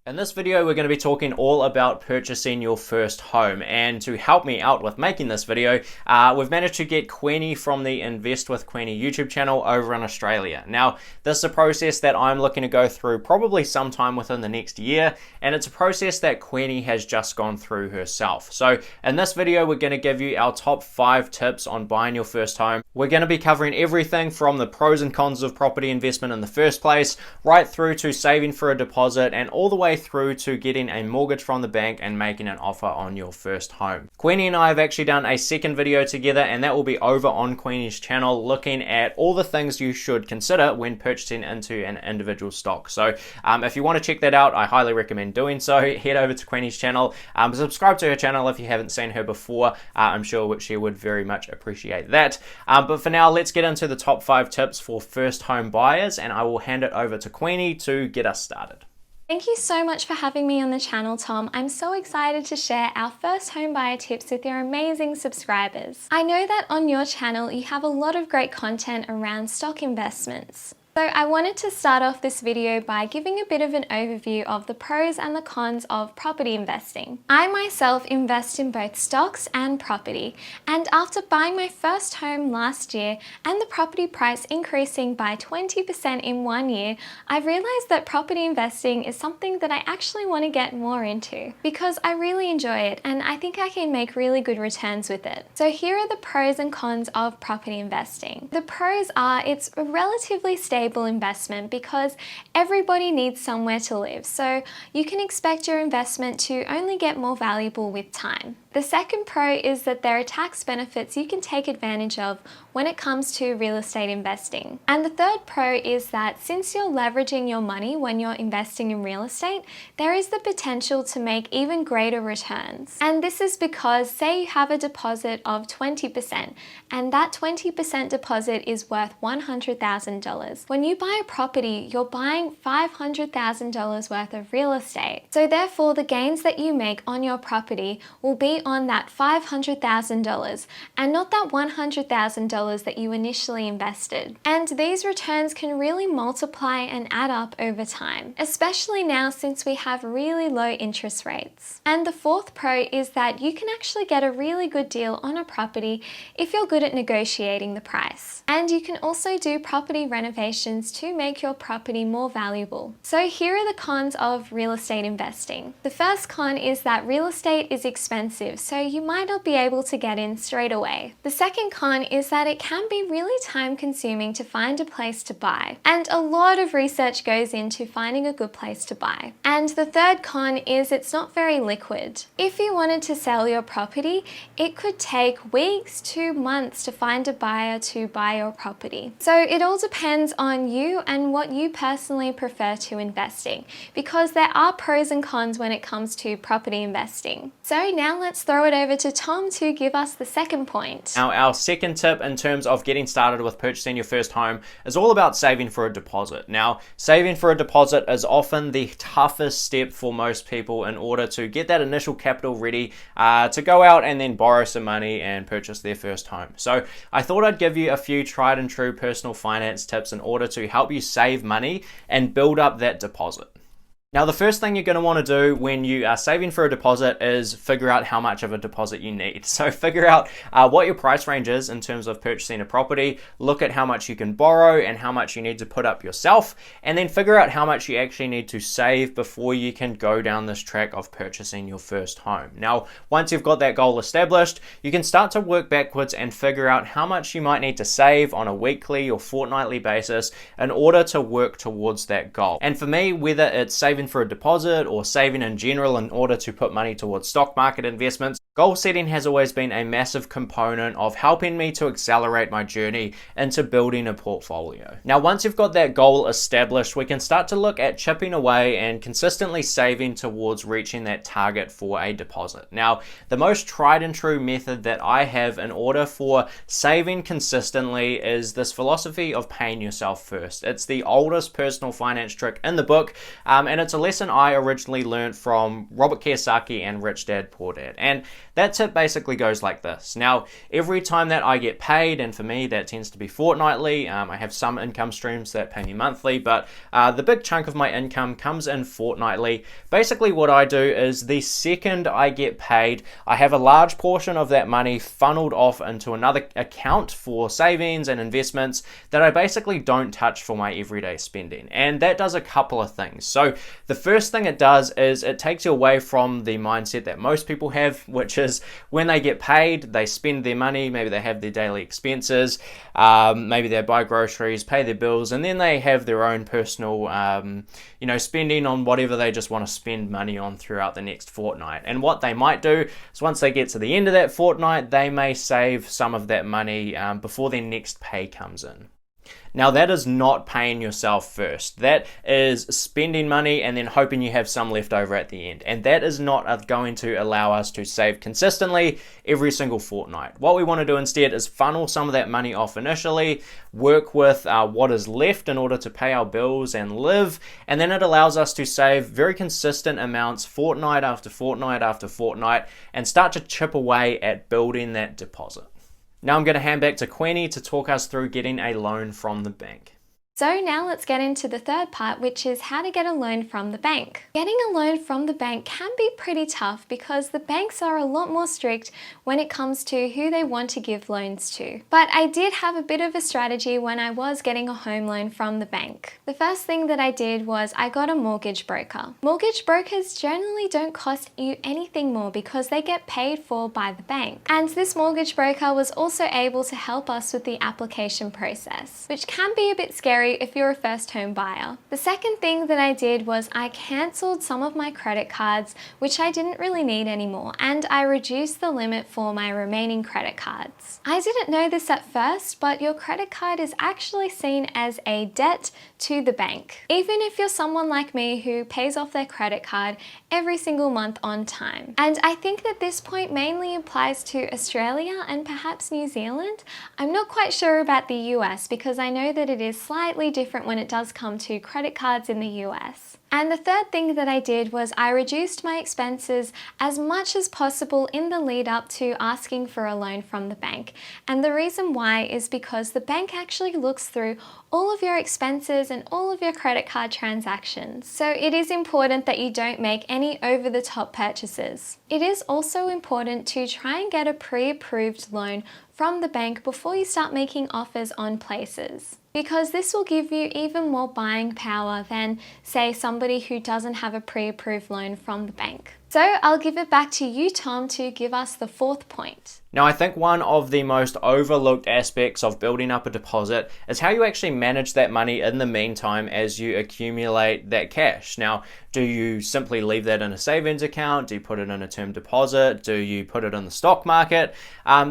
In this video, we're going to be talking all about purchasing your first home, and to help me out with making this video, we've managed to get Queenie from the Invest with Queenie YouTube channel over in Australia. Now, this is a process that I'm looking to go through probably sometime within the next year, and it's a process that Queenie has just gone through herself. So in this video, we're going to give you our top 5 tips on buying your first home. We're going to be covering everything from the pros and cons of property investment in the first place, right through to saving for a deposit, and all the way through to getting a mortgage from the bank and making an offer on your first home. Queenie and I have actually done a second video together, and that will be over on Queenie's channel, looking at all the things you should consider when purchasing into an individual stock. So if you want to check that out, I highly recommend doing so. Head over to Queenie's channel, subscribe to her channel if you haven't seen her before. I'm sure she would very much appreciate that. But for now, let's get into the top 5 tips for first home buyers, and I will hand it over to Queenie to get us started. Thank you so much for having me on the channel, Tom. I'm so excited to share our first home buyer tips with your amazing subscribers. I know that on your channel you have a lot of great content around stock investments. So I wanted to start off this video by giving a bit of an overview of the pros and the cons of property investing. I myself invest in both stocks and property, and after buying my first home last year and the property price increasing by 20% in 1 year, I've realized that property investing is something that I actually want to get more into because I really enjoy it and I think I can make really good returns with it. So here are the pros and cons of property investing. The pros are it's a relatively stable investment because everybody needs somewhere to live, so you can expect your investment to only get more valuable with time. The second pro is that there are tax benefits you can take advantage of when it comes to real estate investing. And the third pro is that since you're leveraging your money when you're investing in real estate, there is the potential to make even greater returns. And this is because, say you have a deposit of 20%, and that 20% deposit is worth $100,000. When you buy a property, you're buying $500,000 worth of real estate. So therefore, the gains that you make on your property will be on that $500,000 and not that $100,000 that you initially invested. And these returns can really multiply and add up over time, especially now since we have really low interest rates. And the fourth pro is that you can actually get a really good deal on a property if you're good at negotiating the price. And you can also do property renovations to make your property more valuable. So here are the cons of real estate investing. The first con is that real estate is expensive, so you might not be able to get in straight away. The second con is that it can be really time consuming to find a place to buy, and a lot of research goes into finding a good place to buy. And the third con is it's not very liquid. If you wanted to sell your property, it could take weeks to months to find a buyer to buy your property. So it all depends on you and what you personally prefer to investing, because there are pros and cons when it comes to property investing. So now let's throw it over to Tom to give us the second point. Now, our second tip in terms of getting started with purchasing your first home is all about saving for a deposit. Now, saving for a deposit is often the toughest step for most people in order to get that initial capital ready to go out and then borrow some money and purchase their first home. So I thought I'd give you a few tried and true personal finance tips in order to help you save money and build up that deposit. Now, the first thing you're going to want to do when you are saving for a deposit is figure out how much of a deposit you need. So figure out what your price range is in terms of purchasing a property, look at how much you can borrow and how much you need to put up yourself, and then figure out how much you actually need to save before you can go down this track of purchasing your first home. Now, once you've got that goal established, you can start to work backwards and figure out how much you might need to save on a weekly or fortnightly basis in order to work towards that goal. And for me, whether it's saving for a deposit or saving in general in order to put money towards stock market investments, goal setting has always been a massive component of helping me to accelerate my journey into building a portfolio. Now, once you've got that goal established, we can start to look at chipping away and consistently saving towards reaching that target for a deposit. Now, the most tried and true method that I have in order for saving consistently is this philosophy of paying yourself first. It's the oldest personal finance trick in the book, and it's a lesson I originally learned from Robert Kiyosaki and Rich Dad Poor Dad. And that tip basically goes like this. Now, every time that I get paid, and for me that tends to be fortnightly, I have some income streams that pay me monthly, but the big chunk of my income comes in fortnightly. Basically what I do is the second I get paid, I have a large portion of that money funneled off into another account for savings and investments that I basically don't touch for my everyday spending. And that does a couple of things. So the first thing it does is it takes you away from the mindset that most people have, which is when they get paid, they spend their money, maybe they have their daily expenses, maybe they buy groceries, pay their bills, and then they have their own personal spending on whatever they just want to spend money on throughout the next fortnight. And what they might do is once they get to the end of that fortnight, they may save some of that money before their next pay comes in. Now that is not paying yourself first. That is spending money and then hoping you have some left over at the end. And that is not going to allow us to save consistently every single fortnight. What we want to do instead is funnel some of that money off initially, work with what is left in order to pay our bills and live, and then it allows us to save very consistent amounts fortnight after fortnight after fortnight and start to chip away at building that deposit. Now I'm going to hand back to Queenie to talk us through getting a loan from the bank. So now let's get into the third part, which is how to get a loan from the bank. Getting a loan from the bank can be pretty tough because the banks are a lot more strict when it comes to who they want to give loans to. But I did have a bit of a strategy when I was getting a home loan from the bank. The first thing that I did was I got a mortgage broker. Mortgage brokers generally don't cost you anything more because they get paid for by the bank. And this mortgage broker was also able to help us with the application process, which can be a bit scary if you're a first home buyer. The second thing that I did was I cancelled some of my credit cards, which I didn't really need anymore, and I reduced the limit for my remaining credit cards. I didn't know this at first, but your credit card is actually seen as a debt to the bank, even if you're someone like me who pays off their credit card every single month on time. And I think that this point mainly applies to Australia and perhaps New Zealand. I'm not quite sure about the US because I know that it is slightly different when it does come to credit cards in the US. And the third thing that I did was I reduced my expenses as much as possible in the lead up to asking for a loan from the bank. And the reason why is because the bank actually looks through all of your expenses and all of your credit card transactions. So it is important that you don't make any over-the-top purchases. It is also important to try and get a pre-approved loan from the bank before you start making offers on places, because this will give you even more buying power than, say, somebody who doesn't have a pre-approved loan from the bank. So I'll give it back to you, Tom, to give us the fourth point. Now, I think one of the most overlooked aspects of building up a deposit is how you actually manage that money in the meantime as you accumulate that cash. Now, do you simply leave that in a savings account? Do you put it in a term deposit? Do you put it in the stock market?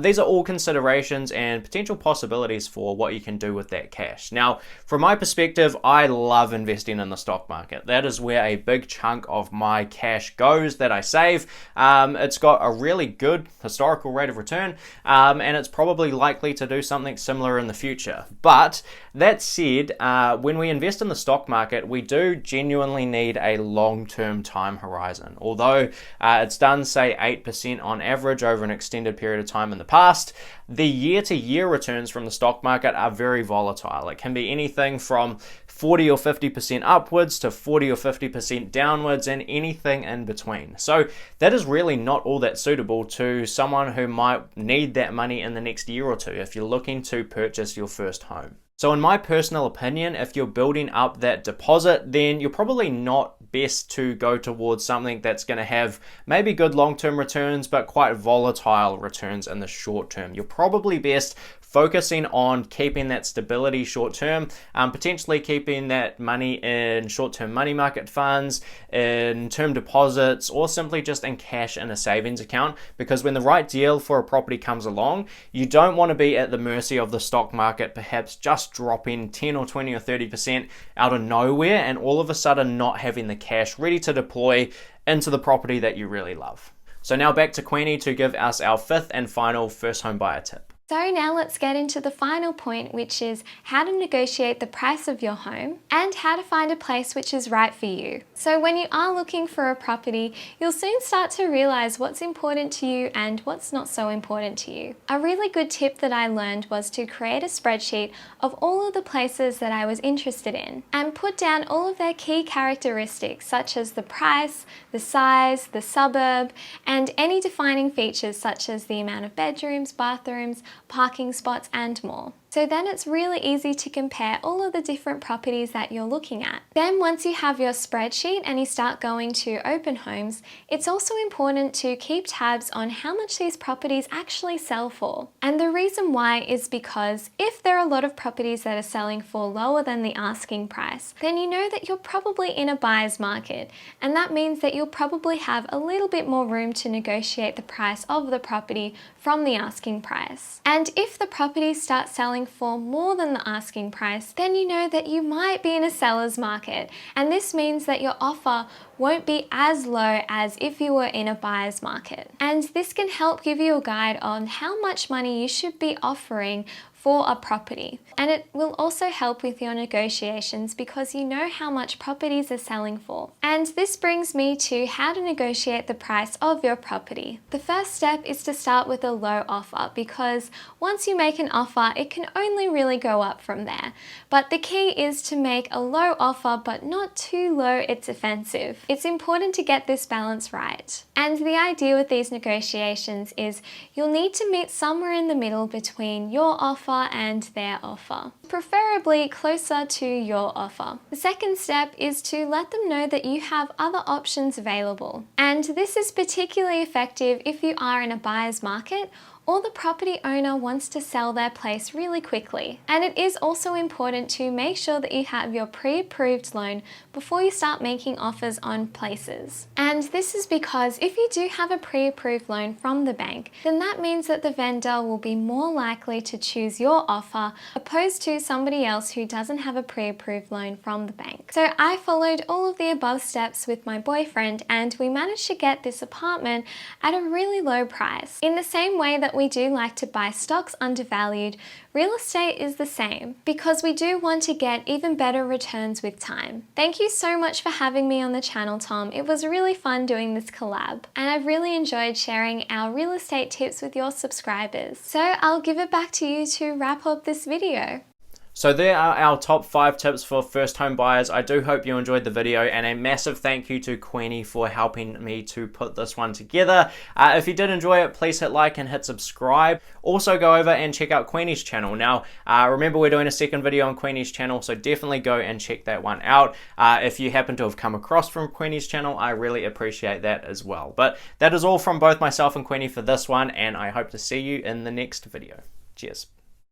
These are all considerations and potential possibilities for what you can do with that cash. Now, from my perspective, I love investing in the stock market. That is where a big chunk of my cash goes that I save. It's got a really good historical rate of return, and it's probably likely to do something similar in the future. But that said, when we invest in the stock market, we do genuinely need a long-term time horizon. Although it's done, say, 8% on average over an extended period of time in the past, the year-to-year returns from the stock market are very volatile. It can be anything from 40 or 50% upwards to 40 or 50% downwards and anything in between. So that is really not all that suitable to someone who might need that money in the next year or two if you're looking to purchase your first home. So in my personal opinion, if you're building up that deposit, then you're probably not best to go towards something that's going to have maybe good long-term returns, but quite volatile returns in the short term. You're probably best focusing on keeping that stability short term, potentially keeping that money in short-term money market funds, in term deposits, or simply just in cash in a savings account, because when the right deal for a property comes along, you don't want to be at the mercy of the stock market, perhaps just dropping 10 or 20 or 30% out of nowhere and all of a sudden not having the cash ready to deploy into the property that you really love. So now back to Queenie to give us our fifth and final first home buyer tip. So now let's get into the final point, which is how to negotiate the price of your home and how to find a place which is right for you. So when you are looking for a property, you'll soon start to realize what's important to you and what's not so important to you. A really good tip that I learned was to create a spreadsheet of all of the places that I was interested in and put down all of their key characteristics such as the price, the size, the suburb, and any defining features such as the amount of bedrooms, bathrooms, parking spots, and more. So then it's really easy to compare all of the different properties that you're looking at. Then once you have your spreadsheet and you start going to open homes, it's also important to keep tabs on how much these properties actually sell for. And the reason why is because if there are a lot of properties that are selling for lower than the asking price, then you know that you're probably in a buyer's market. And that means that you'll probably have a little bit more room to negotiate the price of the property from the asking price. And if the properties start selling for more than the asking price, then you know that you might be in a seller's market. And this means that your offer won't be as low as if you were in a buyer's market. And this can help give you a guide on how much money you should be offering for a property. And it will also help with your negotiations because you know how much properties are selling for. And this brings me to how to negotiate the price of your property. The first step is to start with a low offer because once you make an offer, it can only really go up from there. But the key is to make a low offer but not too low it's offensive. It's important to get this balance right. And the idea with these negotiations is you'll need to meet somewhere in the middle between your offer and their offer, preferably closer to your offer. The second step is to let them know that you have other options available. And this is particularly effective if you are in a buyer's market or the property owner wants to sell their place really quickly. And it is also important to make sure that you have your pre-approved loan before you start making offers on places. And this is because if you do have a pre-approved loan from the bank, then that means that the vendor will be more likely to choose your offer opposed to somebody else who doesn't have a pre-approved loan from the bank. So I followed all of the above steps with my boyfriend and we managed to get this apartment at a really low price. In the same way that we do like to buy stocks undervalued, real estate is the same because we do want to get even better returns with time. Thank you so much for having me on the channel, Tom. It was really fun doing this collab and I've really enjoyed sharing our real estate tips with your subscribers. So I'll give it back to you to wrap up this video. So there are our top 5 tips for first home buyers. I do hope you enjoyed the video and a massive thank you to Queenie for helping me to put this one together. If you did enjoy it, please hit like and hit subscribe. Also go over and check out Queenie's channel. Now remember we're doing a second video on Queenie's channel, so definitely go and check that one out. If you happen to have come across from Queenie's channel, I really appreciate that as well. But that is all from both myself and Queenie for this one, and I hope to see you in the next video. Cheers.